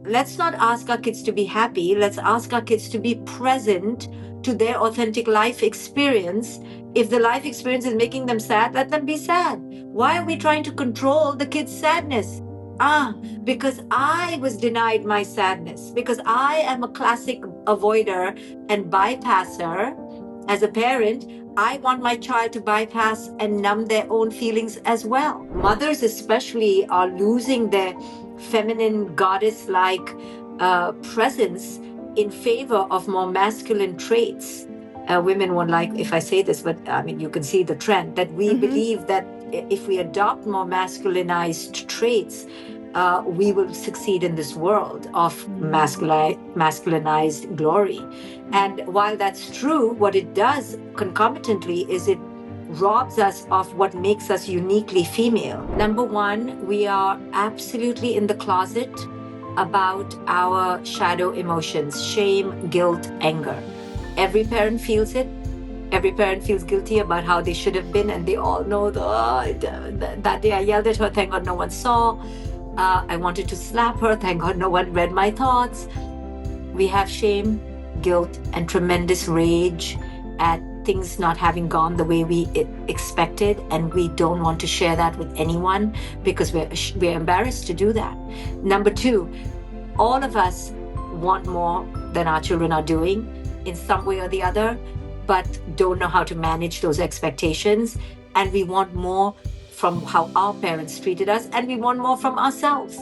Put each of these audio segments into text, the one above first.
let's not ask our kids to be happy. Let's ask our kids to be present to their authentic life experience. If the life experience is making them sad, let them be sad. Why are we trying to control the kids' sadness? Because I was denied my sadness, because I am a classic avoider and bypasser. As a parent, I want my child to bypass and numb their own feelings as well. Mothers, especially, are losing their feminine goddess like presence in favor of more masculine traits. Women won't like if I say this, but I mean, you can see the trend that we believe that if we adopt more masculinized traits, we will succeed in this world of masculinized glory. And while that's true, what it does concomitantly is it robs us of what makes us uniquely female. Number one, we are absolutely in the closet about our shadow emotions: shame, guilt, anger. Every parent feels it. Every parent feels guilty about how they should have been, and they all know that day I yelled at her, thank God no one saw. I wanted to slap her, thank God no one read my thoughts. We have shame, guilt, and tremendous rage at things not having gone the way we expected, and we don't want to share that with anyone because we're embarrassed to do that. Number two, all of us want more than our children are doing in some way or the other, but don't know how to manage those expectations. And we want more from how our parents treated us, and we want more from ourselves.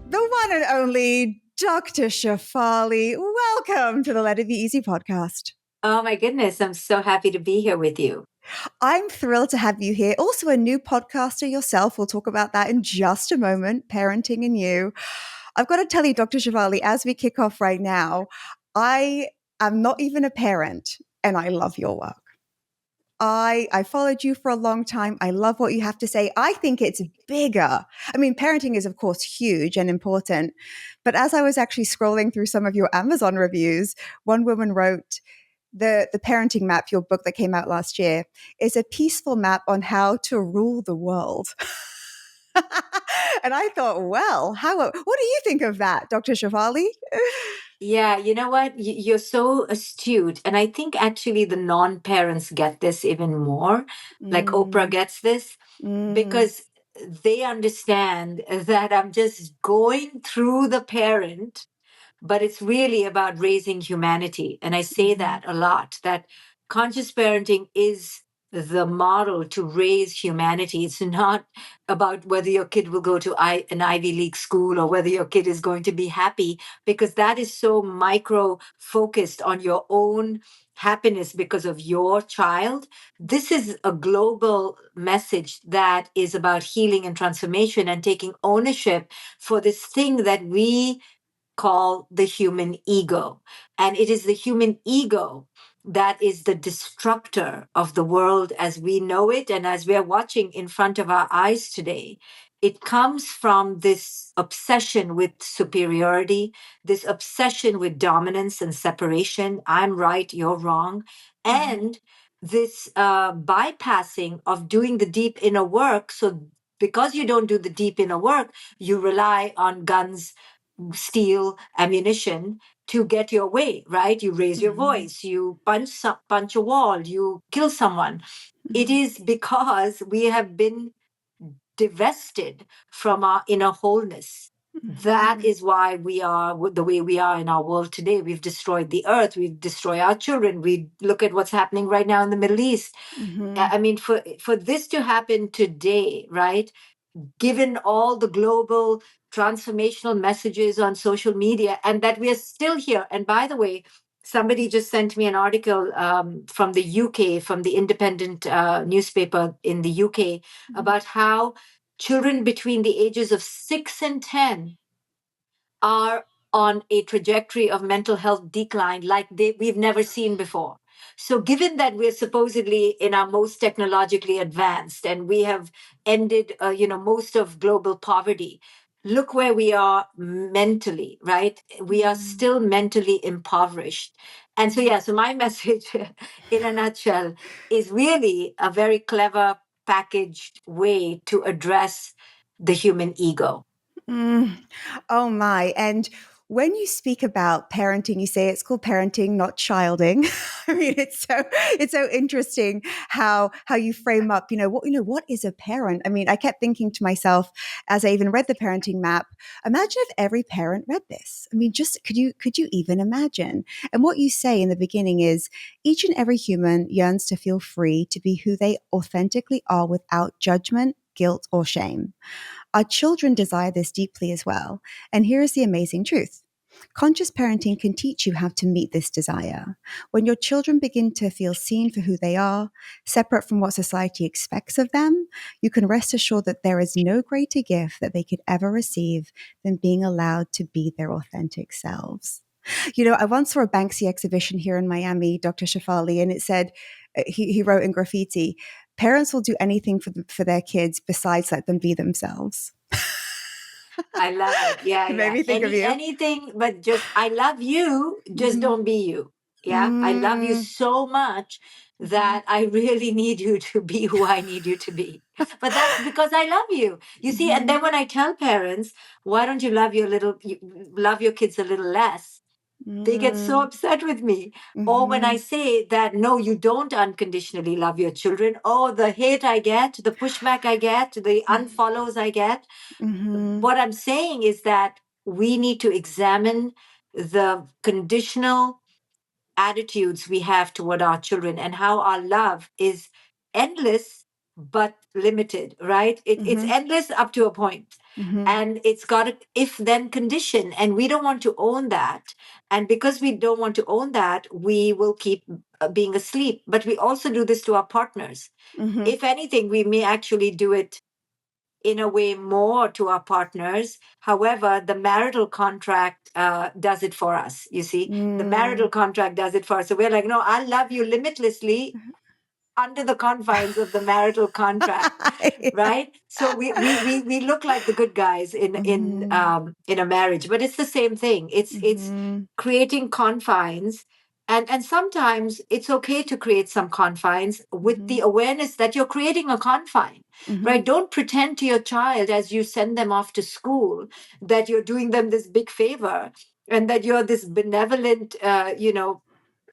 The one and only Dr. Shefali. Welcome to the Let It Be Easy podcast. Oh my goodness, I'm so happy to be here with you. I'm thrilled to have you here. Also, a new podcaster yourself. We'll talk about that in just a moment, parenting and you. I've got to tell you, Dr. Shefali, as we kick off right now, I am not even a parent, and I love your work. I followed you for a long time. I love what you have to say. I think it's bigger. I mean, parenting is, of course, huge and important. But as I was actually scrolling through some of your Amazon reviews, one woman wrote, the parenting map, your book that came out last year, is a peaceful map on how to rule the world. And I thought, well, what do you think of that, Dr. Shefali? Yeah, you know what? You're so astute. And I think actually the non-parents get this even more. Like Oprah gets this because they understand that I'm just going through the parent, but it's really about raising humanity. And I say that a lot, that conscious parenting is the model to raise humanity. It's not about whether your kid will go to an Ivy League school or whether your kid is going to be happy, because that is so micro focused on your own happiness because of your child. This is a global message that is about healing and transformation and taking ownership for this thing that we call the human ego. And it is the human ego that is the destructor of the world as we know it and as we're watching in front of our eyes today. It comes from this obsession with superiority, this obsession with dominance and separation. I'm right, you're wrong. And this bypassing of doing the deep inner work. So, because you don't do the deep inner work, you rely on guns, steel, ammunition to get your way, right? You raise your voice, you punch a wall, you kill someone. It is because we have been divested from our inner wholeness. That is why we are the way we are in our world today. We've destroyed the earth. We've destroyed our children. We look at what's happening right now in the Middle East. I mean, for this to happen today, right? Given all the global transformational messages on social media, and that we are still here. And by the way, somebody just sent me an article from the UK, from the independent newspaper in the UK, about how children between the ages of 6 and 10 are on a trajectory of mental health decline like we've never seen before. So, given that we're supposedly in our most technologically advanced and we have ended, most of global poverty, look where we are mentally, right? We are still mentally impoverished. And so, yeah, so my message in a nutshell is really a very clever packaged way to address the human ego. Mm. Oh my. And when you speak about parenting, you say it's called parenting, not childing. I mean, it's so interesting how you frame up, what is a parent? I mean, I kept thinking to myself as I even read the parenting map, imagine if every parent read this. I mean, just could you even imagine? And what you say in the beginning is each and every human yearns to feel free to be who they authentically are without judgment, guilt, or shame. Our children desire this deeply as well. And here is the amazing truth. Conscious parenting can teach you how to meet this desire. When your children begin to feel seen for who they are, separate from what society expects of them, you can rest assured that there is no greater gift that they could ever receive than being allowed to be their authentic selves. I once saw a Banksy exhibition here in Miami, Dr. Shefali, and it said, he wrote in graffiti, parents will do anything for their kids besides let them be themselves. I love it. Yeah, It made yeah. me think of you. Anything but just I love you, just Mm-hmm. don't be you. Yeah. I love you Mm-hmm. so much that I really need you to be who I need you to be. But that's because I love you. You see, and Mm-hmm. then when I tell parents, why don't you love your kids a little less? They get so upset with me. Or when I Mm-hmm. say that, no, you don't unconditionally love your children. Oh, the hate I get, the pushback I get, the unfollows I get. Mm-hmm. What I'm saying is that we need to examine the conditional attitudes we have toward our children and how our love is endless but limited, right? It's Mm-hmm. endless up to a point. Mm-hmm. And it's got an if then condition. And we don't want to own that. And because we don't want to own that, we will keep being asleep. But we also do this to our partners. Mm-hmm. If anything, we may actually do it in a way more to our partners. However, the marital contract does it for us. You see, the marital contract does it for us. So we're like, no, I love you limitlessly under the confines of the marital contract, right? So we look like the good guys Mm-hmm. in a marriage, but it's the same thing. It's Mm-hmm. creating confines, and sometimes it's okay to create some confines with Mm-hmm. the awareness that you're creating a confine, Mm-hmm. right? Don't pretend to your child as you send them off to school that you're doing them this big favor and that you're this benevolent,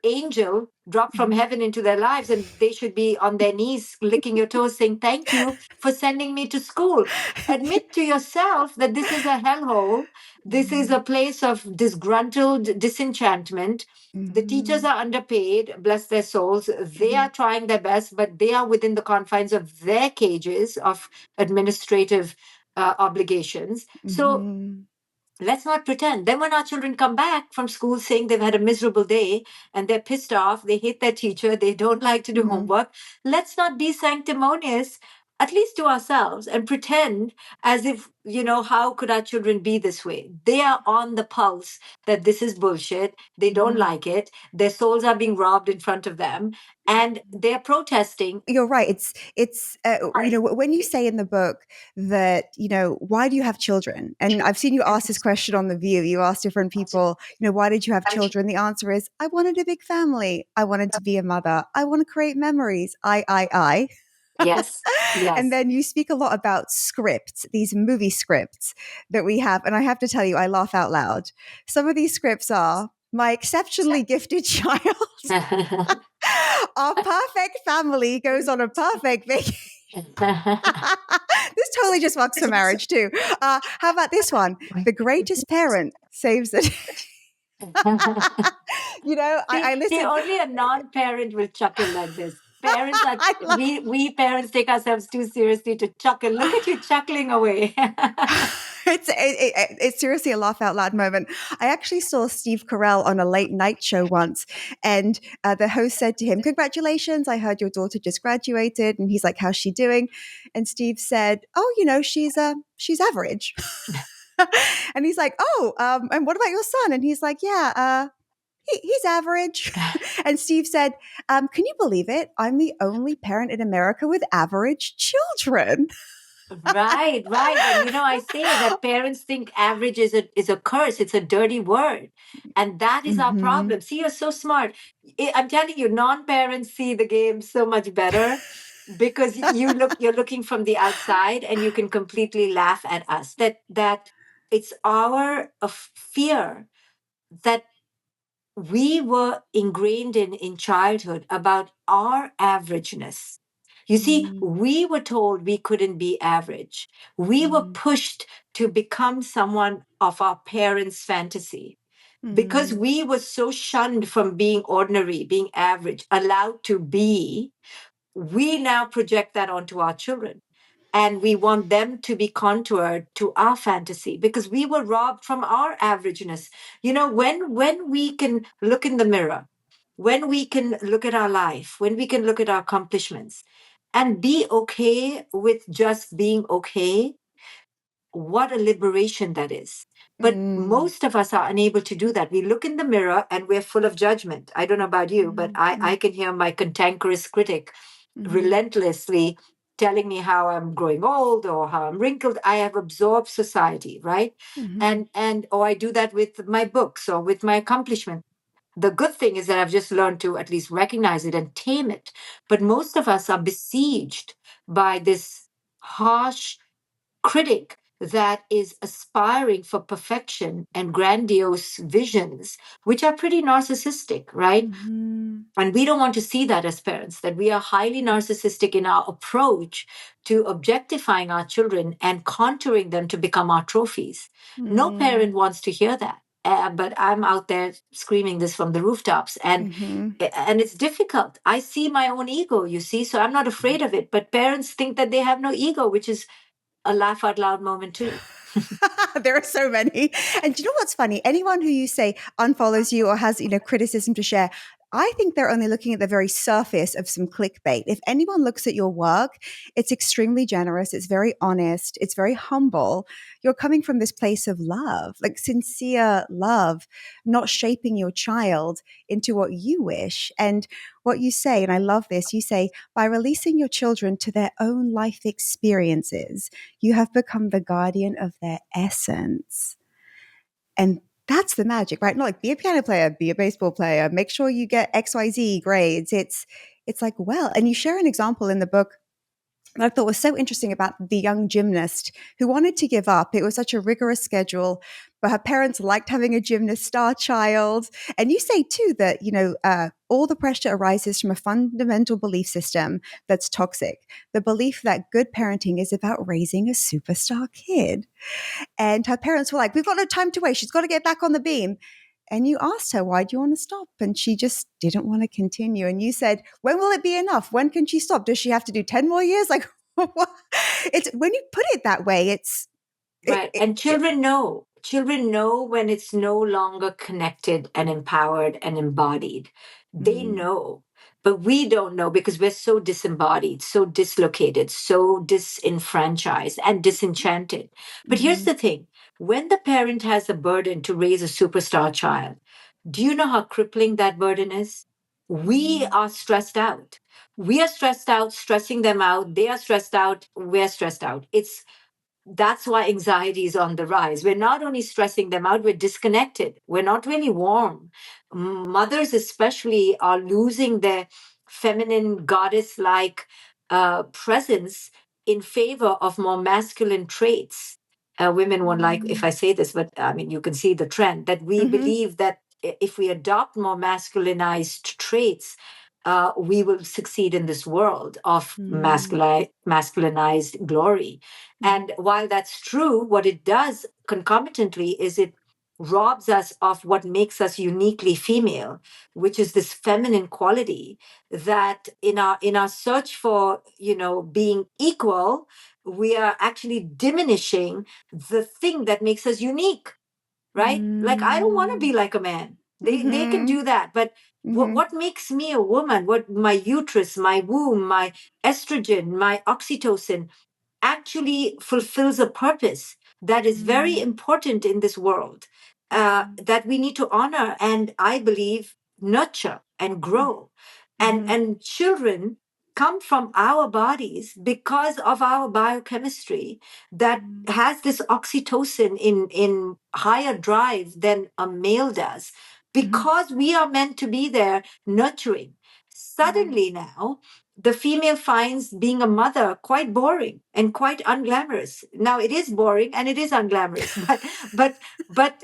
angel dropped from heaven into their lives and they should be on their knees licking your toes saying thank you for sending me to school. Admit to yourself that this is a hellhole. This is a place of disgruntled disenchantment. The teachers Mm-hmm. are underpaid, bless their souls. They Mm-hmm. are trying their best, but they are within the confines of their cages of administrative obligations. So Mm-hmm. let's not pretend. Then, when our children come back from school saying they've had a miserable day and they're pissed off, they hate their teacher, they don't like to do Mm-hmm. homework, let's not be sanctimonious, at least to ourselves, and pretend as if, how could our children be this way? They are on the pulse that this is bullshit. They don't Mm-hmm. like it. Their souls are being robbed in front of them and they're protesting. You're right. When you say in the book that why do you have children? And I've seen you ask this question on The View. You ask different people, why did you have children? The answer is, I wanted a big family. I wanted to be a mother. I want to create memories. I. Yes, And yes. then you speak a lot about scripts, these movie scripts that we have. And I have to tell you, I laugh out loud. Some of these scripts are my exceptionally gifted child. Our perfect family goes on a perfect vacation. This totally just works for marriage too. How about this one? The greatest parent saves the. I See, listen. only a non-parent will chuckle like this. Parents are I love. we parents take ourselves too seriously to chuckle. Look at you chuckling away. It's seriously a laugh out loud moment. I actually saw Steve Carell on a late night show once, and the host said to him, "Congratulations! I heard your daughter just graduated." And he's like, "How's she doing?" And Steve said, "Oh, she's average." And he's like, "Oh, and what about your son?" And he's like, "Yeah, he's average." And Steve said, "Can you believe it? I'm the only parent in America with average children." Right, right. And I say that parents think average is a curse. It's a dirty word. And that is our Hmm. problem. See, you're so smart. I'm telling you, non-parents see the game so much better. because you're looking from the outside and you can completely laugh at us. That it's our fear that we were ingrained in childhood about our averageness. You see, Mm, we were told we couldn't be average. We were mm, pushed to become someone of our parents' fantasy because mm, we were so shunned from being ordinary, being average, allowed to be. We now project that onto our children, and we want them to be contoured to our fantasy because we were robbed from our averageness. When we can look in the mirror, when we can look at our life, when we can look at our accomplishments and be okay with just being okay, what a liberation that is. But mm, most of us are unable to do that. We look in the mirror and we're full of judgment. I don't know about you, but mm, I mm, can hear my cantankerous critic mhm, relentlessly telling me how I'm growing old or how I'm wrinkled. I have absorbed society, right? mhm, And or I do that with my books or with my accomplishment. The good thing is that I've just learned to at least recognize it and tame it. But most of us are besieged by this harsh critic that is aspiring for perfection and grandiose visions, which are pretty narcissistic, right? mhm, And we don't want to see that as parents, that we are highly narcissistic in our approach to objectifying our children and contouring them to become our trophies. No mm, parent wants to hear that. But I'm out there screaming this from the rooftops, mhm. and it's difficult. I see my own ego, you see, so I'm not afraid of it. But parents think that they have no ego, which is a laugh out loud moment too. There are so many. And do you know what's funny? Anyone who you say unfollows you or has, criticism to share, I think they're only looking at the very surface of some clickbait. If anyone looks at your work, it's extremely generous, it's very honest, it's very humble. You're coming from this place of love, like sincere love, not shaping your child into what you wish. And what you say, and I love this, you say, by releasing your children to their own life experiences, you have become the guardian of their essence. And that's the magic, right? Not like be a piano player, be a baseball player, make sure you get XYZ grades. It's like, well, and you share an example in the book that I thought was so interesting about the young gymnast who wanted to give up. It was such a rigorous schedule, but her parents liked having a gymnast star child. And you say too that, all the pressure arises from a fundamental belief system that's toxic. The belief that good parenting is about raising a superstar kid. And her parents were like, we've got no time to waste. She's got to get back on the beam. And you asked her, why do you want to stop? And she just didn't want to continue. And you said, when will it be enough? When can she stop? Does she have to do 10 more years? Like, it's when you put it that way, it, Right. it, And it children know. Children know when it's no longer connected and empowered and embodied. They mm, know. But we don't know because we're so disembodied, so dislocated, so disenfranchised and disenchanted. But here's mm-hmm, the thing, when the parent has the burden to raise a superstar child, do you know how crippling that burden is? We mm, are stressed out. We are stressed out, stressing them out. They are stressed out. We're stressed out. That's why anxiety is on the rise. We're not only stressing them out, we're disconnected. We're not really warm. Mothers, especially, are losing their feminine goddess like presence in favor of more masculine traits. Women won't like if mm, I say this, but I mean, you can see the trend that we mm-hmm, believe that if we adopt more masculinized traits, we will succeed in this world of mm, masculinized glory. mm, And while that's true, what it does concomitantly is it robs us of what makes us uniquely female, which is this feminine quality that in our search for, being equal, we are actually diminishing the thing that makes us unique, right? Like I don't want to mm, be like a man. They can mm-hmm, do that, but what mm-hmm, what makes me a woman? What my uterus, my womb, my estrogen, my oxytocin actually fulfills a purpose that is very mm, important in this world, mm, that we need to honor and I believe nurture and grow. and mm-hmm, and children come from our bodies because of our biochemistry that mm, has this oxytocin in higher drive than a male does, mm-hmm, because we are meant to be there nurturing. mm, Suddenly now the female finds being a mother quite boring and quite unglamorous. Now it is boring and it is unglamorous, but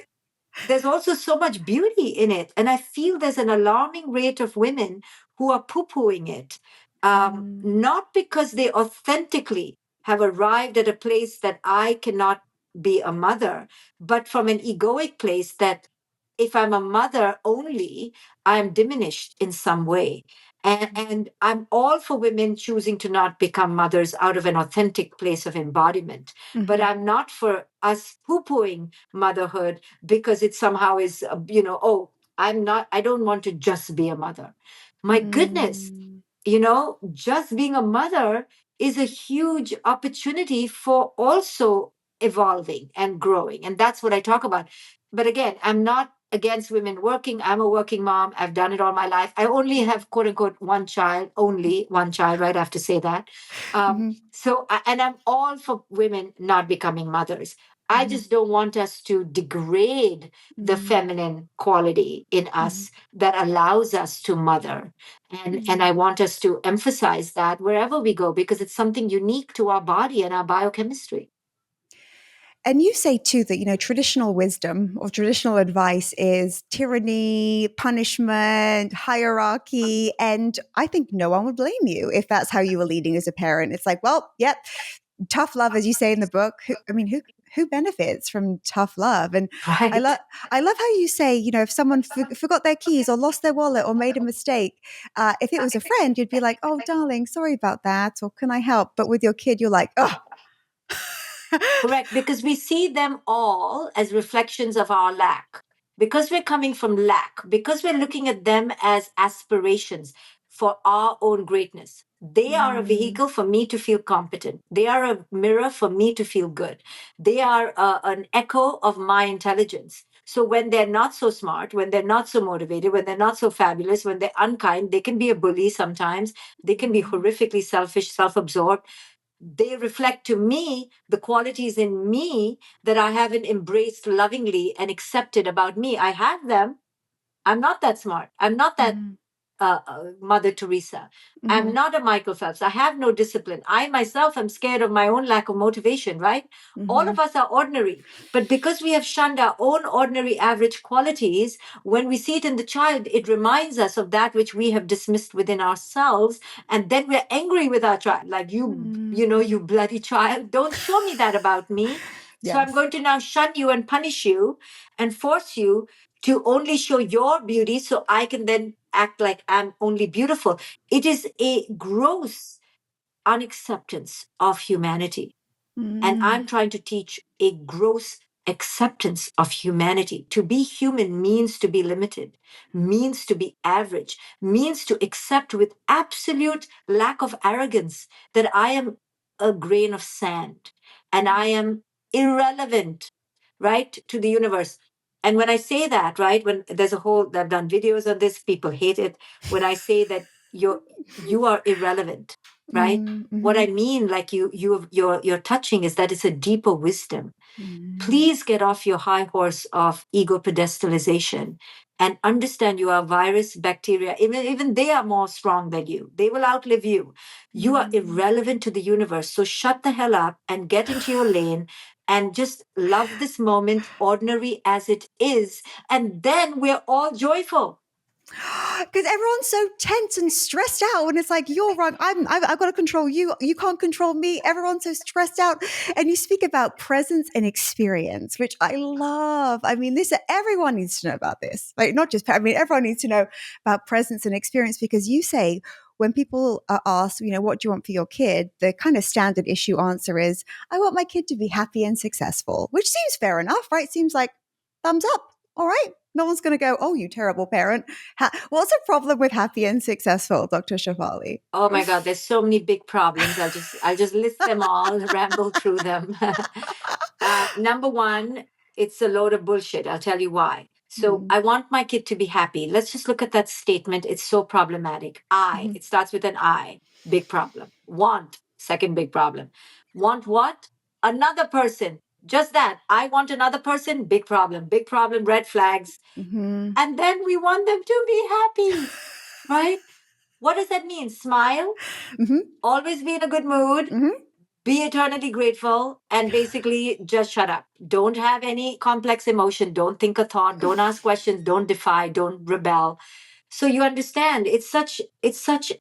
there's also so much beauty in it. And I feel there's an alarming rate of women who are poo pooing it, Mm, not because they authentically have arrived at a place that I cannot be a mother, but from an egoic place that if I'm a mother only, I am diminished in some way. And I'm all for women choosing to not become mothers out of an authentic place of embodiment. But mhm, I'm not for us poo pooing motherhood because it somehow is, oh, I don't want to just be a mother. My goodness, mm, just being a mother is a huge opportunity for also evolving and growing. And that's what I talk about. But again, I'm not against women working. I'm a working mom. I've done it all my life. I only have, quote unquote, one child, only one child, right? I have to say that. mhm, And I'm all for women not becoming mothers. I mhm, just don't want us to degrade the mm, feminine quality in mhm, us that allows us to mother. And I mm. want us to emphasize that wherever we go, because it's something unique to our body and our biochemistry. And you say too that, traditional wisdom or traditional advice is tyranny, punishment, hierarchy. And I think no one would blame you if that's how you were leading as a parent. It's like, well, yep, tough love, as you say in the book. Who benefits from tough love? And I Right. love, I love how you say, if someone forgot their keys or lost their wallet or made a mistake, if it was a friend, you'd be like, oh, darling, sorry about that, or can I help? But with your kid, you're like, oh, Correct, because we see them all as reflections of our lack. Because we're coming from lack, because we're looking at them as aspirations for our own greatness. They are a mm, vehicle for me to feel competent. They are a mirror for me to feel good. They are an echo of my intelligence. So when they're not so smart, when they're not so motivated, when they're not so fabulous, when they're unkind, they can be a bully sometimes. They can be horrifically selfish, self absorbed. They reflect to me the qualities in me that I haven't embraced lovingly and accepted about me. I have them. I'm not that smart. I'm not that mm, Mother Teresa. I'm mhm, not a Michael Phelps. I have no discipline. I myself am scared of my own lack of motivation, right? All mhm, of us are ordinary. But because we have shunned our own ordinary average qualities, when we see it in the child, it reminds us of that which we have dismissed within ourselves. And then we're angry with our child, like, you mm. bloody child, don't show me that about me. So I'm Yes. going to now shun you and punish you and force you to only show your beauty so I can then act like I'm only beautiful. It is a gross unacceptance of humanity. And Mm, I'm trying to teach a gross acceptance of humanity. To be human means to be limited, means to be average, means to accept with absolute lack of arrogance that I am a grain of sand and I am irrelevant, right, to the universe. And when I say that, right, when there's I've done videos on this, people hate it. When I say that you are irrelevant, right? mm, What I mhm, mean, like you're touching, is that it's a deeper wisdom. mm, Please get off your high horse of ego pedestalization and understand you are virus, bacteria. Even they are more strong than you. They will outlive you. You are mm. irrelevant to the universe. So shut the hell up and get into your lane and just love this moment, ordinary as it is. And then we're all joyful. Because everyone's so tense and stressed out, and it's like you're wrong. I've got to control you. You can't control me. Everyone's so stressed out, and you speak about presence and experience, which I love. I mean, this everyone needs to know about this. Like, not just everyone needs to know about presence and experience because you say when people are asked, what do you want for your kid? The kind of standard issue answer is, I want my kid to be happy and successful, which seems fair enough, right? Seems like thumbs up. All right. No one's going to go, oh, you terrible parent. What's a problem with happy and successful, Dr. Shefali? Oh my God, there's so many big problems. I'll just list them all, ramble through them. Number one, it's a load of bullshit. I'll tell you why. So Mm, I want my kid to be happy. Let's just look at that statement. It's so problematic. mhm, It starts with an I, big problem. Want, second big problem. Want what? Another person. Just that. I want another person, big problem, red flags. mhm. And then we want them to be happy, right? What does that mean? Smile, Mm-hmm. always be in a good mood, Mm-hmm. be eternally grateful, and basically just shut up. Don't have any complex emotion. Don't think a thought. Don't ask questions. Don't defy. Don't rebel. So you understand, it's such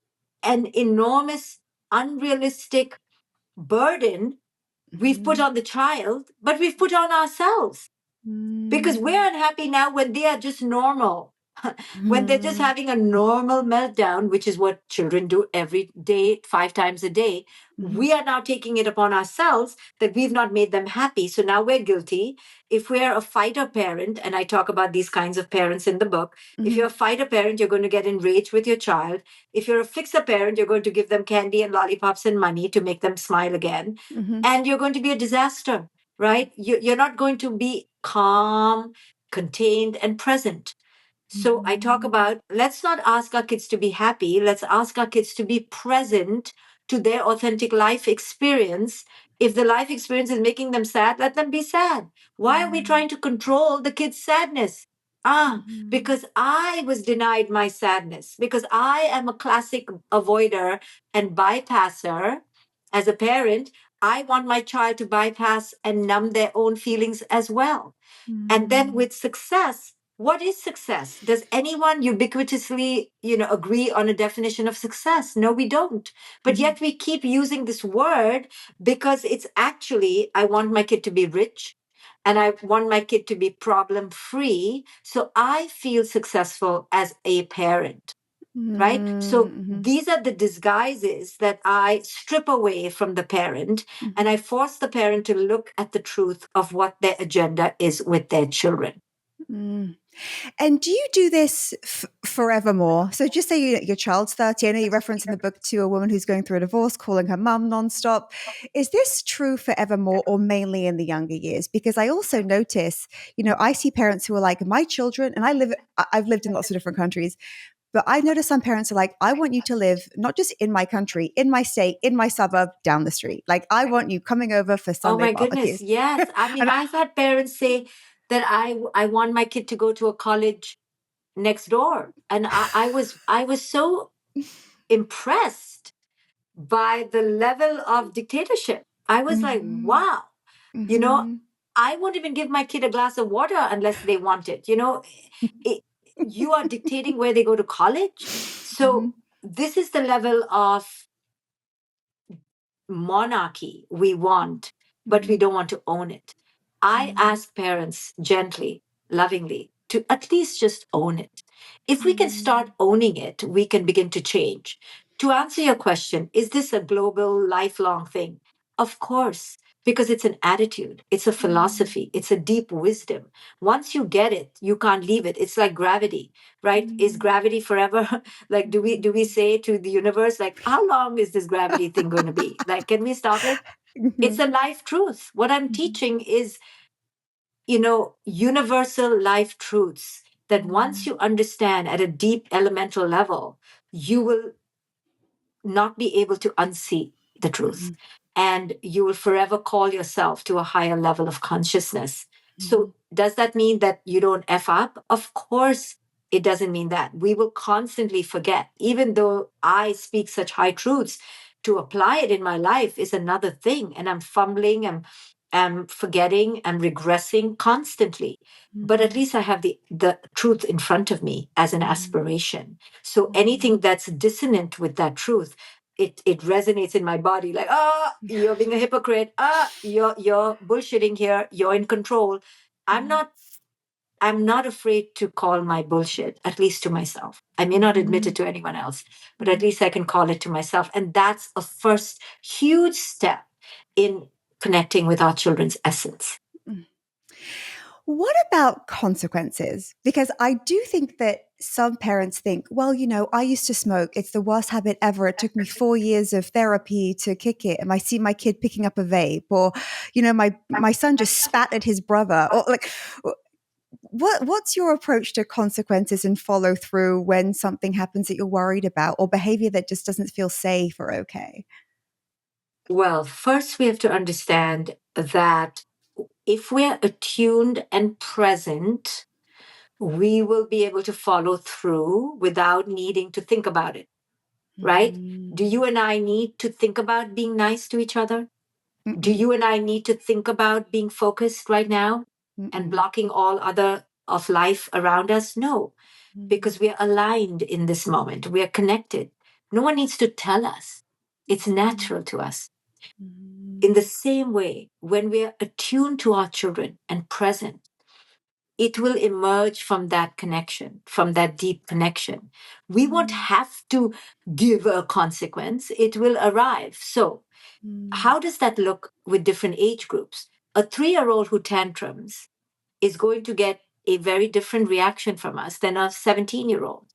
an enormous, unrealistic burden we've put on the child, but we've put on ourselves because we're unhappy now when they are just normal. When they're just having a normal meltdown, which is what children do every day, 5 times a day, Mm-hmm. we are now taking it upon ourselves that we've not made them happy. So now we're guilty. If we're a fighter parent, and I talk about these kinds of parents in the book, if you're a fighter parent, you're going to get enraged with your child. If you're a fixer parent, you're going to give them candy and lollipops and money to make them smile again. Mm-hmm. And you're going to be a disaster, right? You're not going to be calm, contained, and present. So I talk about, let's not ask our kids to be happy. Let's ask our kids to be present to their authentic life experience. If the life experience is making them sad, let them be sad. Why are we trying to control the kids' sadness? Because I was denied my sadness, because I am a classic avoider and bypasser. As a parent, I want my child to bypass and numb their own feelings as well. And then with success, what is success? Does anyone ubiquitously, agree on a definition of success? No, we don't. But yet we keep using this word because it's actually, I want my kid to be rich and I want my kid to be problem free. So I feel successful as a parent, right? So Mm-hmm. these are the disguises that I strip away from the parent, and I force the parent to look at the truth of what their agenda is with their children. Mm. And do you do this forevermore? So just say your child's 30. I know you reference in the book to a woman who's going through a divorce, calling her mum nonstop. Is this true forevermore or mainly in the younger years? Because I also notice, I see parents who are like, my children, and I've lived in lots of different countries, but I've noticed some parents are like, I want you to live not just in my country, in my state, in my suburb, down the street. Like, I want you coming over for Oh Sunday my goodness, barbecues. yes. I mean, And I've had parents say that I want my kid to go to a college next door, and I was so impressed by the level of dictatorship. I was like, Mhm. wow, you know, Mhm. I won't even give my kid a glass of water unless they want it. It, you are dictating where they go to college. So Mhm. this is the level of monarchy we want, but we Mhm. don't want to own it. I Mhm. ask parents gently, lovingly, to at least just own it. If we can Mhm. start owning it, we can begin to change. To answer your question, is this a global, lifelong thing? Of course, because it's an attitude, it's a Mhm. philosophy, it's a deep wisdom. Once you get it, you can't leave it. It's like gravity, right? Is Mhm. gravity forever? Like, do we say to the universe, like, how long is this gravity thing going to be? Like, can we stop it? It's Mhm. a life truth. What I'm Mhm. teaching is, universal life truths that once Mhm. you understand at a deep elemental level, you will not be able to unsee the truth. Mhm. And you will forever call yourself to a higher level of consciousness. Mhm. So, does that mean that you don't F up? Of course, it doesn't mean that. We will constantly forget, even though I speak such high truths. To apply it in my life is another thing. And I'm fumbling, I'm forgetting, I'm regressing constantly. But at Mhm. least I have the truth in front of me as an Mhm. aspiration. So Mhm. anything that's dissonant with that truth, it resonates in my body like, you're being a hypocrite, you're bullshitting here, you're in control. i'm Mhm. not I'm not afraid to call my bullshit, at least to myself. I may not admit it Mhm. to anyone else, but at Mhm. least I can call it to myself. And that's a first huge step in connecting with our children's essence. Mhm. What about consequences? Because I do think that some parents think, well, I used to smoke. It's the worst habit ever. It took me 4 years of therapy to kick it. And I see my kid picking up a vape, or, my son just spat at his brother. Or like, what's your approach to consequences and follow through when something happens that you're worried about, or behavior that just doesn't feel safe or okay? Well, first we have to understand that if we're attuned and present, we will be able to follow through without needing to think about it. right? Do Mhm. you and I need to think about being nice to each other? Do Mm-mm. you and I need to think about being focused right now and Mm-mm. blocking all other of life around us? No, Mm. because we are aligned in this moment. We are connected. No one needs to tell us. It's Mm. natural to us. In Mm. the same way, when we are attuned to our children and present, it will emerge from that connection, from that deep connection. We won't Mm. have to give a consequence, it will arrive. So, Mm. how does that look with different age groups? A 3-year-old who tantrums is going to get a very different reaction from us than a 17-year-old.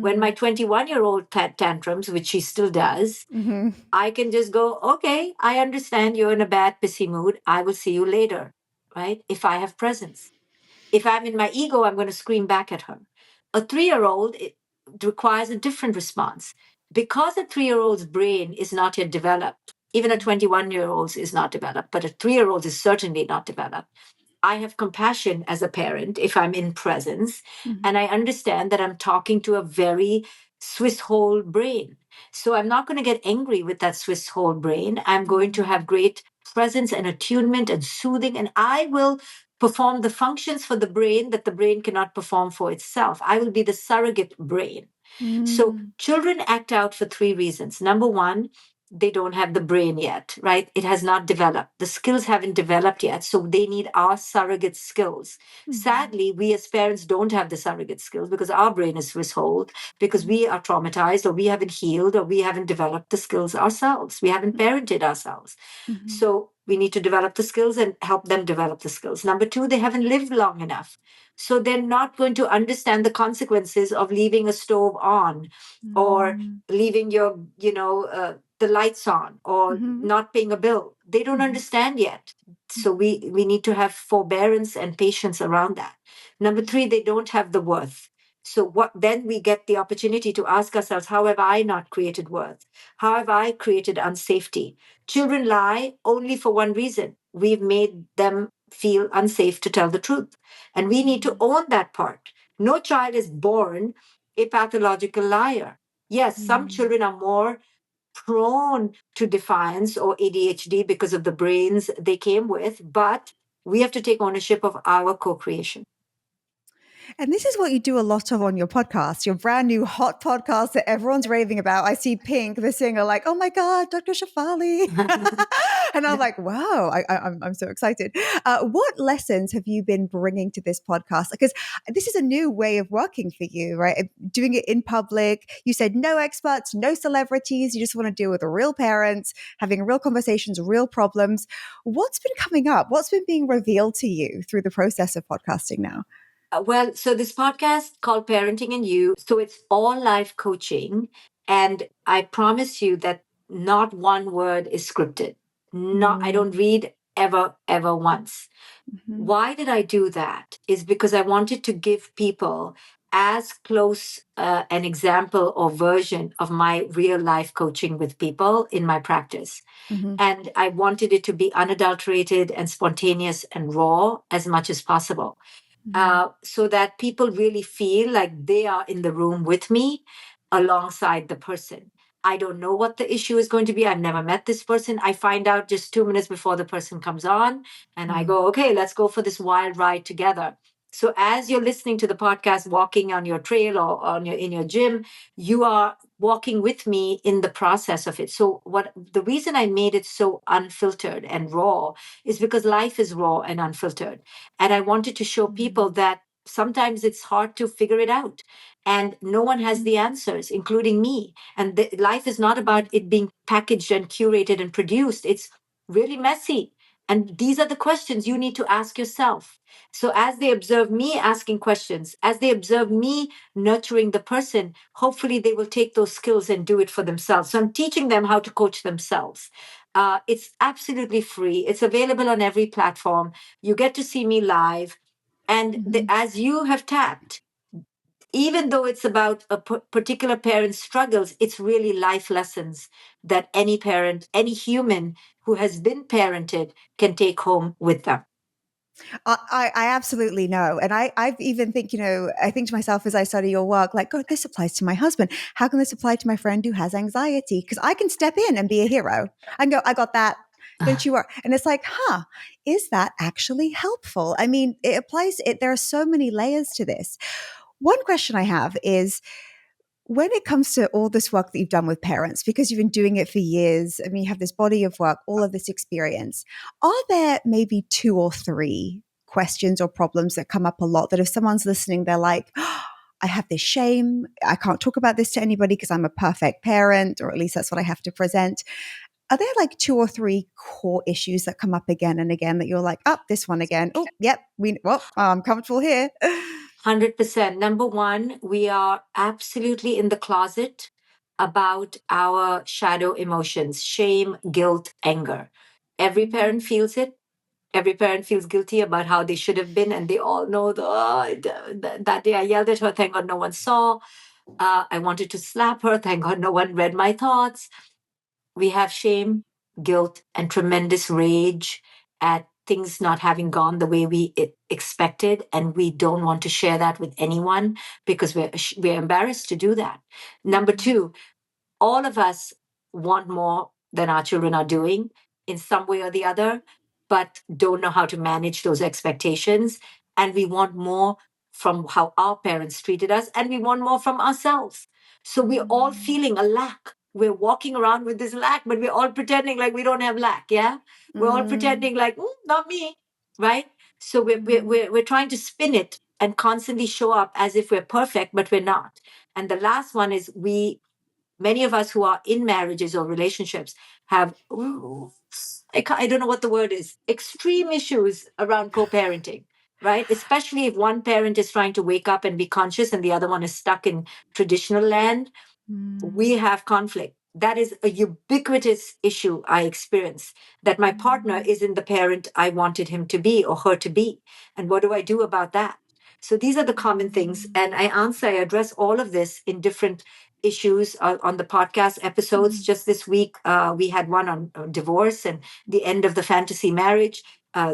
When my Mhm. 21-year-old tantrums, which she still does, Mhm. I can just go, okay, I understand you're in a bad, pissy mood. I will see you later, right? If I have presence. If I'm in my ego, I'm going to scream back at her. A 3-year-old it requires a different response. Because a 3-year-old's brain is not yet developed, even a 21-year-old's is not developed, but a 3-year-old is certainly not developed. I have compassion as a parent if I'm in presence and Mhm. I understand that I'm talking to a very Swiss whole brain. So I'm not going to get angry with that Swiss whole brain. I'm going to have Mhm. great presence and attunement and soothing, and I will perform the functions for the brain that the brain cannot perform for itself. I will be the surrogate brain. So Mm. children act out for 3 reasons. Number one, they don't have the brain yet, right? It has not developed. The skills haven't developed yet. So they need our surrogate skills. Mhm. Sadly, we as parents don't have the surrogate skills because our brain is withhold, because we are traumatized or we haven't healed or we haven't developed the skills ourselves. We haven't parented ourselves. Mhm. So we need to develop the skills and help them develop the skills. Number two, they haven't lived long enough. So they're not going to understand the consequences of leaving a stove on or Mm. leaving your, the lights on or Mhm. not paying a bill. They don't Mhm. understand yet. So we need to have forbearance and patience around that. Number three, they don't have the worth. So what then we get the opportunity to ask ourselves, how have I not created worth? How have I created unsafety? Children lie only for one reason. We've made them feel unsafe to tell the truth. And we need to Mm. own that part. No child is born a pathological liar. Yes, some Mm. children are more prone to defiance or ADHD because of the brains they came with, but we have to take ownership of our co creation. And this is what you do a lot of on your podcast, your brand new hot podcast that everyone's raving about. I see Pink, the singer, like, oh my God, Dr. Shefali. And I'm like, wow, I'm so excited. What lessons have you been bringing to this podcast? Because this is a new way of working for you, right? Doing it in public. You said no experts, no celebrities. You just want to deal with real parents, having real conversations, real problems. What's been coming up? What's been being revealed to you through the process of podcasting now? Well, so this podcast called Parenting and You, so it's all life coaching. And I promise you that not one word is scripted. Not, I don't Mm. read ever, ever once. Mhm. Why did I do that? Is because I wanted to give people as close an example or version of my real life coaching with people in my practice. Mhm. And I wanted it to be unadulterated and spontaneous and raw as much as possible, Mhm. so that people really feel like they are in the room with me alongside the person. I don't know what the issue is going to be. I've never met this person. I find out just 2 minutes before the person comes on, and I Mm. go, okay, let's go for this wild ride together. So as you're listening to the podcast, walking on your trail or in your gym, you are walking with me in the process of it. So what the reason I made it so unfiltered and raw is because life is raw and unfiltered. And I wanted to show people Mm. that sometimes it's hard to figure it out. And no one has Mm. the answers, including me. And life is not about it being packaged and curated and produced. It's really messy. And these are the questions you need to ask yourself. So, as they observe me asking questions, as they observe me nurturing the person, hopefully they will take those skills and do it for themselves. So, I'm teaching them how to coach themselves. It's absolutely free, it's available on every platform. You get to see me live. And Mhm. as you have tapped, even though it's about a particular parent's struggles, it's really life lessons that any parent, any human who has been parented can take home with them. I absolutely know. And I even think, I think to myself as I study your work, like, God, this applies to my husband. How can this apply to my friend who has anxiety? Because I can step in and be a hero. I can go, I got that. Don't you worry. And it's like, is that actually helpful? I mean, it applies, there are so many layers to this. One question I have is, when it comes to all this work that you've done with parents, because you've been doing it for years, I mean, you have this body of work, all of this experience, are there maybe two or three questions or problems that come up a lot that if someone's listening, they're like, I have this shame. I can't talk about this to anybody because I'm a perfect parent, or at least that's what I have to present. Are there like two or three core issues that come up again and again that you're like, this one again? Oh, yep, I'm comfortable here. 100%. Number one, we are absolutely in the closet about our shadow emotions, shame, guilt, anger. Every parent feels it. Every parent feels guilty about how they should have been, and they all know that day I yelled at her. Thank God no one saw. I wanted to slap her. Thank God no one read my thoughts. We have shame, guilt, and tremendous rage at things not having gone the way we expected, and we don't want to share that with anyone because we're embarrassed to do that. Number two, all of us want more than our children are doing in some way or the other, but don't know how to manage those expectations. And we want more from how our parents treated us, and we want more from ourselves. So we're all feeling a lack. We're walking around with this lack, but we're all pretending like we don't have lack. Yeah. We're all pretending like, not me. Right. So we're trying to spin it and constantly show up as if we're perfect, but we're not. And the last one is many of us who are in marriages or relationships have I don't know what the word is, extreme issues around co-parenting, right? Especially if one parent is trying to wake up and be conscious and the other one is stuck in traditional land. We have conflict. That is a ubiquitous issue I experience, that my partner isn't the parent I wanted him to be or her to be. And what do I do about that? So these are the common things. And I address all of this in different issues on the podcast episodes. Just this week, we had one on divorce and the end of the fantasy marriage.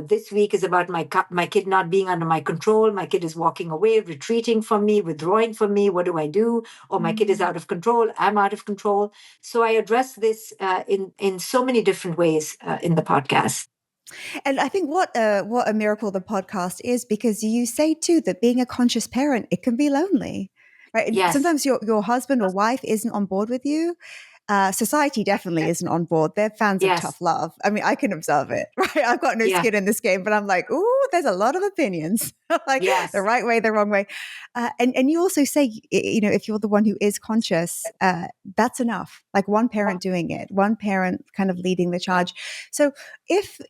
This week is about my kid not being under my control. My kid is walking away, retreating from me, withdrawing from me. What do I do? Or my kid is out of control. I'm out of control. So I address this in so many different ways in the podcast. And I think what a miracle the podcast is, because you say too that being a conscious parent, it can be lonely, right? And Yes. sometimes your husband or wife isn't on board with you. Society definitely isn't on board. They're fans of Yes. tough love. I mean, I can observe it, right? I've got no Yeah. skin in this game, but I'm like, ooh, there's a lot of opinions, like the Yes. right way, the wrong way. And you also say, if you're the one who is conscious, that's enough. Like one parent doing it, one parent kind of leading the charge. So if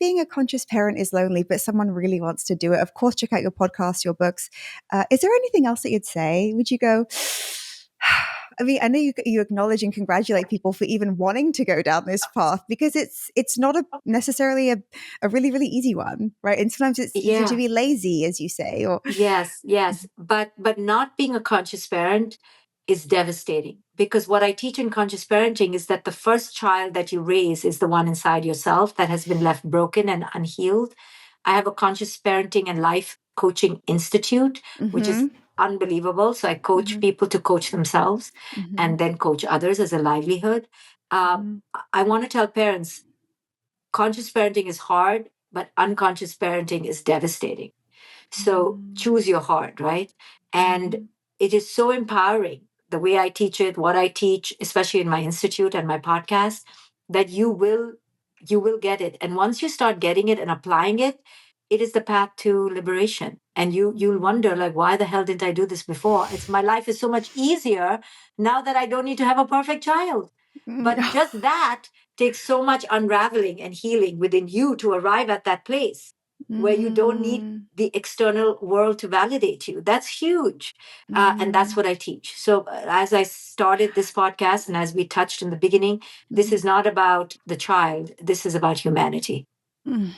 being a conscious parent is lonely, but someone really wants to do it, of course, check out your podcast, your books. Is there anything else that you'd say? Would you go, I mean, I know you acknowledge and congratulate people for even wanting to go down this path, because it's not necessarily a really, really easy one, right? And sometimes it's easier to Yeah. be lazy, as you say, or Yes, yes. But not being a conscious parent is devastating, because what I teach in conscious parenting is that the first child that you raise is the one inside yourself that has been left broken and unhealed. I have a conscious parenting and life coaching institute, which is mm-hmm, unbelievable. So I coach mm-hmm, people to coach themselves mm-hmm, and then coach others as a livelihood. mm-hmm, I want to tell parents, conscious parenting is hard, but unconscious parenting is devastating. So choose your heart, right? And mm-hmm, it is so empowering the way I teach it, what I teach, especially in my institute and my podcast, that you will get it. And once you start getting it and applying it, it is the path to liberation. And you'll wonder, like, why the hell didn't I do this before? It's my life is so much easier now that I don't need to have a perfect child. But mm-hmm. just that takes so much unraveling and healing within you to arrive at that place where you don't need Mm, the external world to validate you. That's huge. And that's mm, what I teach. So, as I started this podcast and as we touched in the beginning, this mm, is not about the child, this is about humanity. mm.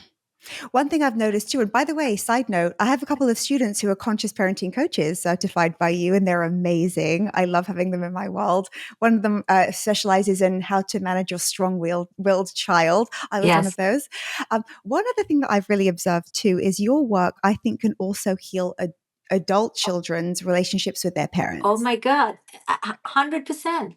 One thing I've noticed too, and by the way, side note, I have a couple of students who are conscious parenting coaches certified by you, and they're amazing. I love having them in my world. One of them specializes in how to manage your strong willed child. I was one of Yes. those. One other thing that I've really observed too is your work, I think, can also heal adult children's relationships with their Oh parents. my God, 100%.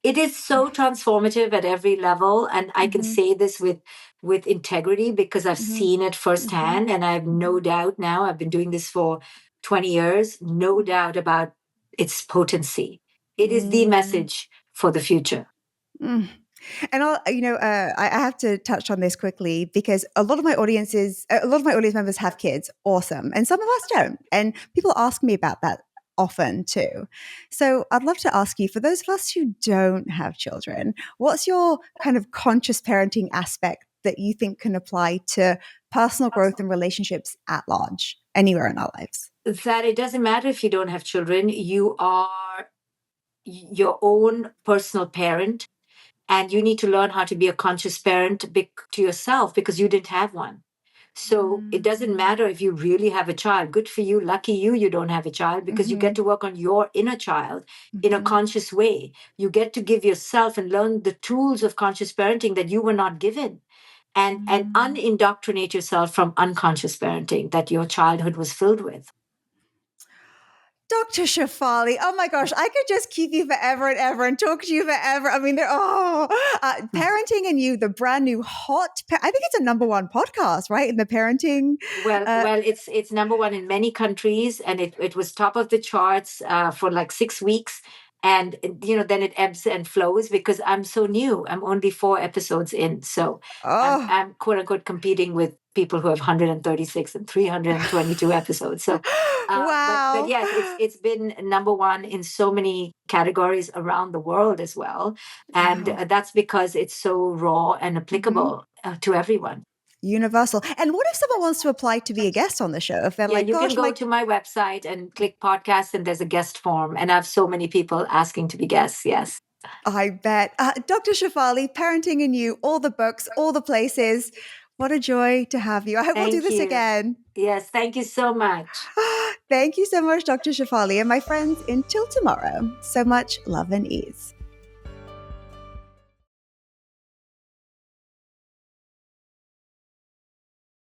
It is so transformative at every level, and I can Mm-hmm, say this with integrity because I've mm-hmm, seen it mm-hmm, firsthand, and I have no doubt now. I've been doing this for 20 years, no doubt about its potency. It is the mm-hmm. message for the future. Mm. And I have to touch on this quickly because a lot of my audience members have kids. Awesome. And some of us don't. And people ask me about that often too. So I'd love to ask you, for those of us who don't have children, what's your kind of conscious parenting aspect that you think can apply to personal growth and relationships at large, anywhere in our lives? That it doesn't matter if you don't have children, you are your own personal parent, and you need to learn how to be a conscious parent to yourself because you didn't have one. So it doesn't Mm-hmm. matter if you really have a child. Good for you. Lucky you, you don't have a child because you get Mm-hmm. to work on your inner child in a conscious way. You get to give yourself and learn the tools of conscious parenting that you were not given. And Mm-hmm. unindoctrinate yourself from unconscious parenting that your childhood was filled with. Dr. Shefali, oh my gosh, I could just keep you forever and ever and talk to you forever. I mean, Parenting and You, the brand new I think it's a number one podcast, right? In the parenting. Well, Uh, well, it's number one in many countries, and it was top of the charts for like 6 weeks, and then it ebbs and flows because I'm so new. I'm only 4 episodes in, so I'm oh, I'm quote unquote competing with people who have 136 and 322 episodes. So, but wow. yes, it's been number one in so many categories around the world as well, and Wow. that's because it's so raw and Hmm. applicable to everyone. Universal. And what if someone wants to apply to be a guest on the show? If they're Yeah, like, you can gosh, go my to my website and click podcast, and there's a guest form. And I have so many people asking to be guests. Yes. I bet. Dr. Shefali, Parenting and You, all the books, all the places. What a joy to have you. I hope we'll do Thank this you. again. Yes. Thank you so much. Thank you so much, Dr. Shefali. And my friends, until tomorrow, so much love and ease.